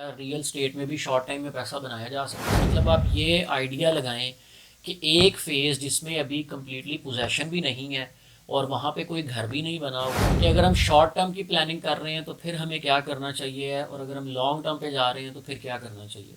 क्या real estate में भी शॉर्ट टाइम में पैसा बनाया जा सकता है? मतलब आप ये आइडिया लगाएं कि एक फ़ेज़ जिसमें अभी कम्प्लीटली पोजेशन भी नहीं है और वहाँ पे कोई घर भी नहीं बना हुआ, कि अगर हम शॉर्ट टर्म की प्लानिंग कर रहे हैं तो फिर हमें क्या करना चाहिए, और अगर हम लॉन्ग टर्म पे जा रहे हैं तो फिर क्या करना चाहिए।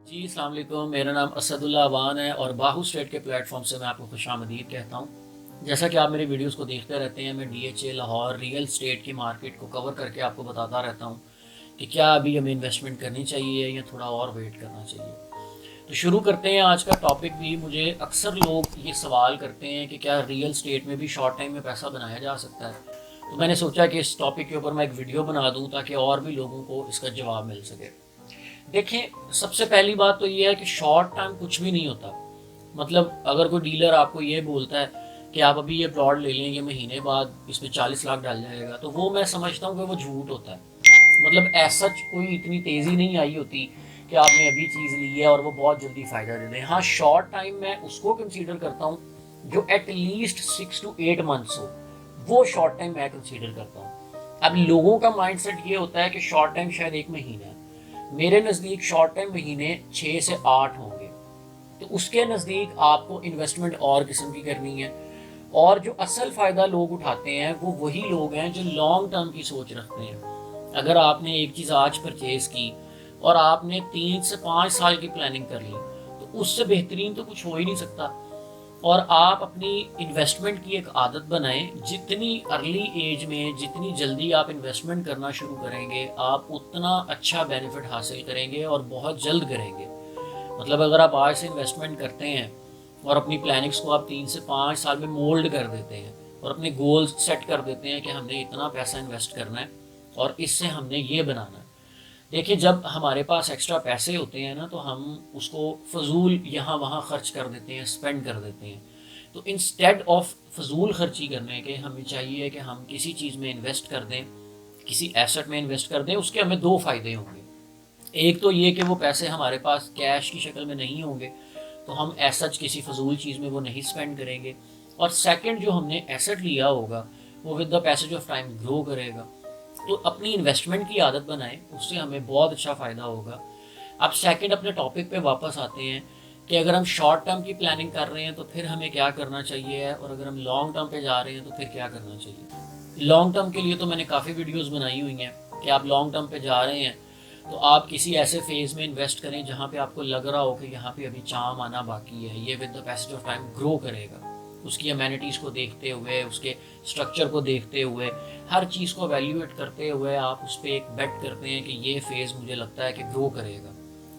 जी अस्सलाम वालेकुम, मेरा नाम असदुल्ला अवान है और बाहू स्टेट के प्लेटफॉर्म से मैं आपको खुशामदीद कहता हूँ। जैसा कि आप मेरे वीडियोस को देखते रहते हैं, मैं DHA लाहौर रियल स्टेट की मार्केट को कवर करके आपको बताता रहता हूँ कि क्या अभी हमें इन्वेस्टमेंट करनी चाहिए या थोड़ा और वेट करना चाहिए। तो शुरू करते हैं आज का टॉपिक भी। मुझे अक्सर लोग ये सवाल करते हैं कि क्या रियल स्टेट में भी शॉर्ट टाइम में पैसा बनाया जा सकता है। तो मैंने सोचा कि इस टॉपिक के ऊपर मैं एक वीडियो बना दूँ ताकि और भी लोगों को इसका जवाब मिल सके। देखें, सबसे पहली बात तो ये है कि शॉर्ट टर्म कुछ भी नहीं होता। मतलब अगर कोई डीलर आपको ये बोलता है कि आप अभी ये प्लॉट ले लें, ये महीने बाद इसमें 40 लाख डाल जाएगा, तो वो मैं समझता हूँ कि वो झूठ होता है। मतलब ऐसा कोई इतनी तेज़ी नहीं आई होती कि आपने अभी चीज़ ली है और वो बहुत जल्दी फ़ायदा दे दें। हाँ, शॉर्ट टाइम मैं उसको कंसीडर करता हूँ जो एटलीस्ट 6 to 8 मंथ्स हो, वो शॉर्ट टाइम मैं कंसीडर करता हूँ। अब लोगों का माइंडसेट ये होता है कि शॉर्ट टाइम शायद 1 महीना है। मेरे नज़दीक शॉर्ट टाइम महीने 6 से 8 होंगे। तो उसके नज़दीक आपको इन्वेस्टमेंट और किस्म की करनी है। और जो असल फ़ायदा लोग उठाते हैं वो वही लोग हैं जो लॉन्ग टर्म की सोच रखते हैं। अगर आपने एक चीज़ आज परचेज़ की और आपने 3 से 5 साल की प्लानिंग कर ली, तो उससे बेहतरीन तो कुछ हो ही नहीं सकता। और आप अपनी इन्वेस्टमेंट की एक आदत बनाएं। जितनी अर्ली एज में जितनी जल्दी आप इन्वेस्टमेंट करना शुरू करेंगे, आप उतना अच्छा बेनिफिट हासिल करेंगे और बहुत जल्द करेंगे। मतलब अगर आप आज से इन्वेस्टमेंट करते हैं और अपनी प्लानिंग्स को आप 3 से 5 साल में मोल्ड कर देते हैं और अपने गोल्स सेट कर देते हैं कि हमने इतना पैसा इन्वेस्ट करना है और इससे हमने ये बनाना है। देखिए, जब हमारे पास एक्स्ट्रा पैसे होते हैं ना, तो हम उसको फजूल यहाँ वहाँ खर्च कर देते हैं, स्पेंड कर देते हैं। तो इंस्टेड ऑफ फजूल खर्ची करने के हमें चाहिए कि हम किसी चीज़ में इन्वेस्ट कर दें, किसी एसेट में इन्वेस्ट कर दें। उसके हमें 2 फ़ायदे होंगे। एक तो ये कि वो पैसे हमारे पास कैश की शक्ल में नहीं होंगे, तो हम एसच किसी फजूल चीज़ में वो नहीं स्पेंड करेंगे। और सेकंड, जो हमने एसेट लिया होगा वो with the passage of time grow करेगा। तो अपनी इन्वेस्टमेंट की आदत बनाएं, उससे हमें बहुत अच्छा फ़ायदा होगा। अब सेकंड अपने टॉपिक पे वापस आते हैं कि अगर हम शॉर्ट टर्म की प्लानिंग कर रहे हैं तो फिर हमें क्या करना चाहिए, और अगर हम लॉन्ग टर्म पे जा रहे हैं तो फिर क्या करना चाहिए। लॉन्ग टर्म के लिए तो मैंने काफ़ी वीडियोस बनाई हुई हैं कि आप लॉन्ग टर्म पे जा रहे हैं तो आप किसी ऐसे फेज़ में इन्वेस्ट करें जहाँ पे आपको लग रहा हो कि यहाँ पे अभी चाम आना बाकी है, ये with the passage of time grow करेगा। उसकी अमेनिटीज़ को देखते हुए, उसके स्ट्रक्चर को देखते हुए, हर चीज़ को वैल्यूएट करते हुए आप उस पर एक बेट करते हैं कि ये फेज़ मुझे लगता है कि ग्रो करेगा।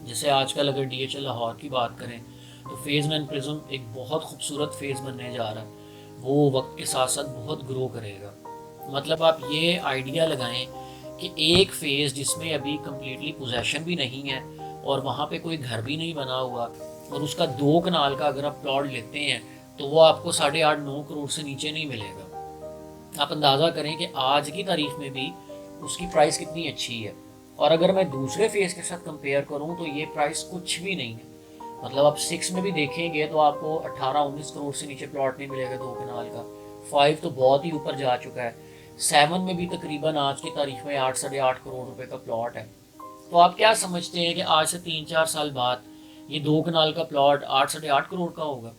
जैसे आजकल अगर DHA लाहौर की बात करें तो फेज़ 9 प्रिज्म एक बहुत खूबसूरत फेज़ बनने जा रहा है। वो वक्त के साथ साथ बहुत ग्रो करेगा। मतलब आप ये आइडिया लगाएं कि एक फ़ेज़ जिसमें अभी कम्प्लीटली पोजेशन भी नहीं है और वहाँ पे कोई घर भी नहीं बना हुआ, और उसका 2 कनाल का अगर आप प्लॉट लेते हैं तो वो आपको 8.5-9 करोड़ से नीचे नहीं मिलेगा। आप अंदाज़ा करें कि आज की तारीख में भी उसकी प्राइस कितनी अच्छी है। और अगर मैं दूसरे फेज़ के साथ कंपेयर करूं तो ये प्राइस कुछ भी नहीं है। मतलब आप 6 में भी देखेंगे तो आपको 18-19 करोड़ से नीचे प्लॉट नहीं मिलेगा 2 कनाल का। 5 तो बहुत ही ऊपर जा चुका है। 7 में भी तकरीबन आज की तारीख में 8-8.5 करोड़ रुपए का प्लॉट है। तो आप क्या समझते हैं कि आज से 3-4 साल बाद ये 2 कनाल का प्लॉट 8-8.5 करोड़ का होगा।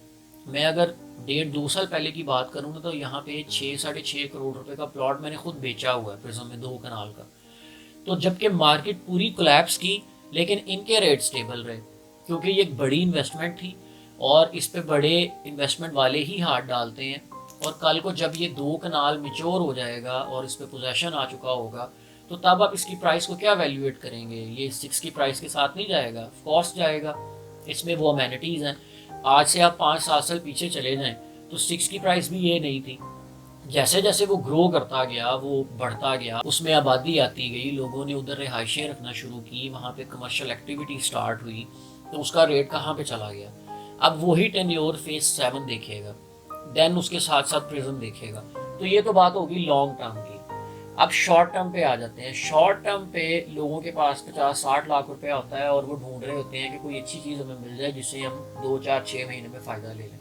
मैं अगर 1.5-2 साल पहले की बात करूँ ना, तो यहाँ पे 6-6.5 करोड़ रुपए का प्लॉट मैंने खुद बेचा हुआ है प्रिज्म में 2 कनाल का। तो जबकि मार्केट पूरी कोलैप्स की, लेकिन इनके रेट स्टेबल रहे क्योंकि ये एक बड़ी इन्वेस्टमेंट थी और इस पे बड़े इन्वेस्टमेंट वाले ही हाथ डालते हैं। और कल को जब ये 2 कनाल मिच्योर हो जाएगा और इस पे पोजेशन आ चुका होगा, तो तब आप इसकी प्राइस को क्या वैल्यूएट करेंगे। ये 6 की प्राइस के साथ नहीं जाएगा, ऑफ कोर्स जाएगा। इसमें वो अमेनिटीज़ हैं। आज से आप 5-7 साल पीछे चले जाएं तो 6 की प्राइस भी ये नहीं थी। जैसे जैसे वो ग्रो करता गया, वो बढ़ता गया, उसमें आबादी आती गई, लोगों ने उधर रिहाइशें रखना शुरू की, वहाँ पे कमर्शियल एक्टिविटी स्टार्ट हुई, तो उसका रेट कहाँ पे चला गया। अब वही टेन्योर फेज़ 7 देखेगा, देन उसके साथ साथ प्रिज्म देखेगा। तो ये तो बात होगी लॉन्ग टर्म की। अब शॉर्ट टर्म पे आ जाते हैं। शॉर्ट टर्म पे लोगों के पास 50-60 लाख रुपया होता है और वो ढूंढ रहे होते हैं कि कोई अच्छी चीज़ हमें मिल जाए जिससे हम 2-4-6 महीने में फ़ायदा ले लें।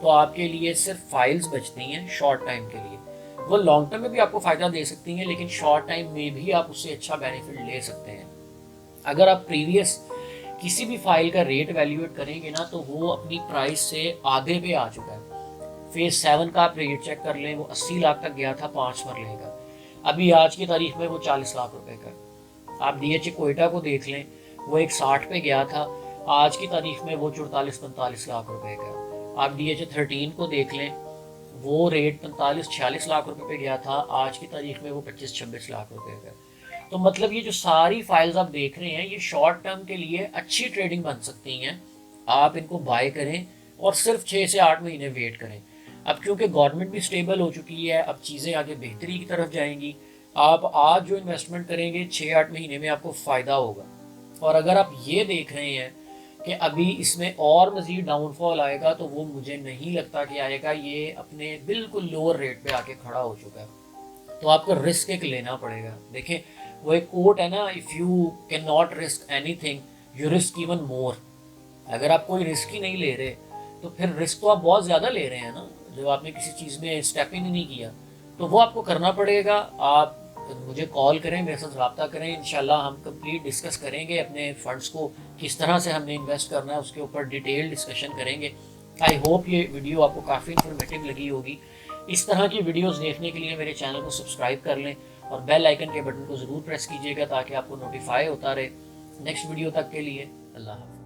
तो आपके लिए सिर्फ फाइल्स बचती हैं शॉर्ट टाइम के लिए। वो लॉन्ग टर्म में भी आपको फ़ायदा दे सकती हैं, लेकिन शॉर्ट टाइम में भी आप उससे अच्छा बेनिफिट ले सकते हैं। अगर आप प्रीवियस किसी भी फाइल का रेट वैल्यूएट करेंगे ना, तो वो अपनी प्राइस से आधे पे आ चुका है। फेज 7 का आप रेट चेक कर लें, वो 80 लाख तक गया था 5 मरले का, अभी आज की तारीख में वो 40 लाख रुपए का। आप DHA कोयटा को देख लें, वो एक 60 पे गया था, आज की तारीख में वो 44-45 लाख रुपए का। आप DHA 13 को देख लें, वो रेट 45-46 लाख रुपए पे गया था, आज की तारीख में वो 25-26 लाख रुपए का। तो मतलब ये जो सारी फाइल्स आप देख रहे हैं, ये शॉर्ट टर्म के लिए अच्छी ट्रेडिंग बन सकती हैं। आप इनको बाय करें और सिर्फ 6 से 8 महीने वेट करें। अब क्योंकि गवर्नमेंट भी स्टेबल हो चुकी है, अब चीज़ें आगे बेहतरी की तरफ जाएंगी। आप आज जो इन्वेस्टमेंट करेंगे 6-8 महीने में आपको फ़ायदा होगा। और अगर आप ये देख रहे हैं कि अभी इसमें और मज़ीद डाउनफॉल आएगा, तो वो मुझे नहीं लगता कि आएगा। ये अपने बिल्कुल लोअर रेट पे आके खड़ा हो चुका है, तो आपको रिस्क एक लेना पड़ेगा। देखें, वो एक कोट है ना, if you can not risk anything you risk even more. अगर आप कोई रिस्क ही नहीं ले रहे, तो फिर रिस्क तो आप बहुत ज़्यादा ले रहे हैं ना। जब आपने किसी चीज़ में स्टेप इन नहीं किया, तो वो आपको करना पड़ेगा। आप मुझे कॉल करें, मेरे साथ रब्ता करें, इंशाल्लाह हम कंप्लीट डिस्कस करेंगे अपने फंड्स को किस तरह से हमने इन्वेस्ट करना है, उसके ऊपर डिटेल डिस्कशन करेंगे। आई होप ये वीडियो आपको काफ़ी इन्फॉर्मेटिव लगी होगी। इस तरह की वीडियोस देखने के लिए मेरे चैनल को सब्सक्राइब कर लें और बेल आइकन के बटन को ज़रूर प्रेस कीजिएगा, ताकि आपको नोटिफाई होता रहे। नेक्स्ट वीडियो तक के लिए अल्लाह हाफ़िज़।